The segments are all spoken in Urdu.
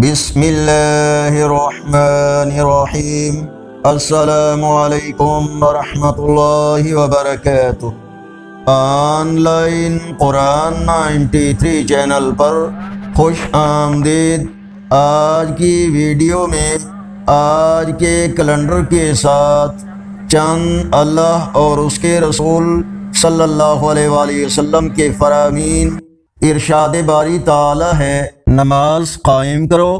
بسم اللہ الرحمن الرحیم۔ السلام علیکم ورحمۃ اللہ وبرکاتہ۔ آن لائن قرآن 93 چینل پر خوش آمدید۔ آج کی ویڈیو میں آج کے کیلنڈر کے ساتھ چند اللہ اور اس کے رسول صلی اللہ علیہ وآلہ وسلم کے فرامین۔ ارشاد باری تعالی ہے، نماز قائم کرو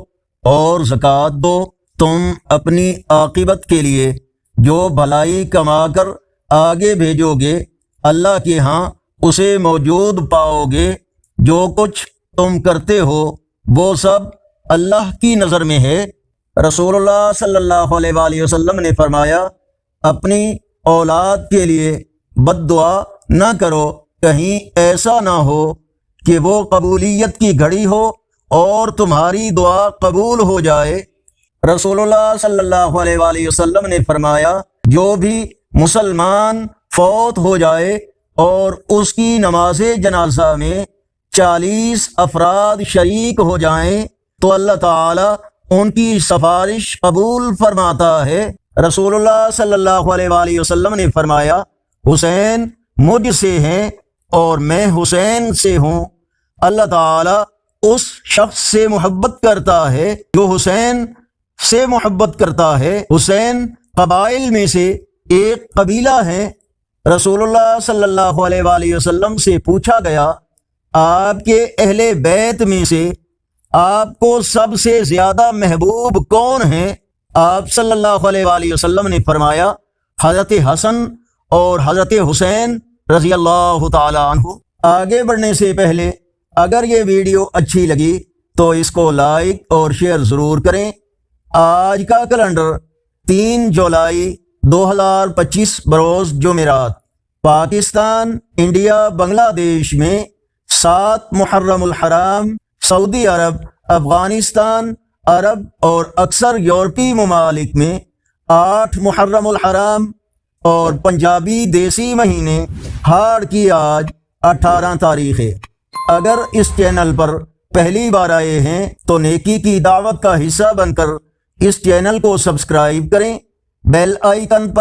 اور زکوٰۃ دو، تم اپنی عاقبت کے لیے جو بھلائی کما کر آگے بھیجو گے اللہ کے ہاں اسے موجود پاؤ گے۔ جو کچھ تم کرتے ہو وہ سب اللہ کی نظر میں ہے۔ رسول اللہ صلی اللہ علیہ وآلہ وسلم نے فرمایا، اپنی اولاد کے لیے بد دعا نہ کرو، کہیں ایسا نہ ہو کہ وہ قبولیت کی گھڑی ہو اور تمہاری دعا قبول ہو جائے۔ رسول اللہ صلی اللہ علیہ وآلہ وسلم نے فرمایا، جو بھی مسلمان فوت ہو جائے اور اس کی نماز جنازہ میں 40 افراد شریک ہو جائیں تو اللہ تعالیٰ ان کی سفارش قبول فرماتا ہے۔ رسول اللہ صلی اللہ علیہ وآلہ وسلم نے فرمایا، حسین مجھ سے ہیں اور میں حسین سے ہوں۔ اللہ تعالیٰ اس شخص سے محبت کرتا ہے جو حسین سے محبت کرتا ہے۔ حسین قبائل میں سے ایک قبیلہ ہے۔ رسول اللہ صلی اللہ علیہ وآلہ وسلم سے پوچھا گیا، آپ کے اہل بیت میں سے آپ کو سب سے زیادہ محبوب کون ہیں؟ آپ صلی اللہ علیہ وآلہ وسلم نے فرمایا، حضرت حسن اور حضرت حسین رضی اللہ تعالی عنہ۔ آگے بڑھنے سے پہلے اگر یہ ویڈیو اچھی لگی تو اس کو لائک اور شیئر ضرور کریں۔ آج کا کیلنڈر 3 جولائی 2025 بروز جمعرات۔ پاکستان، انڈیا، بنگلہ دیش میں 7 محرم الحرام، سعودی عرب، افغانستان، عرب اور اکثر یورپی ممالک میں 8 محرم الحرام اور پنجابی دیسی مہینے ہاڑ کی آج 18 تاریخ ہے۔ اگر اس چینل پر پہلی بار آئے ہیں تو نیکی کی دعوت کا حصہ بن کر اس چینل کو سبسکرائب کریں، بیل آئیکن پر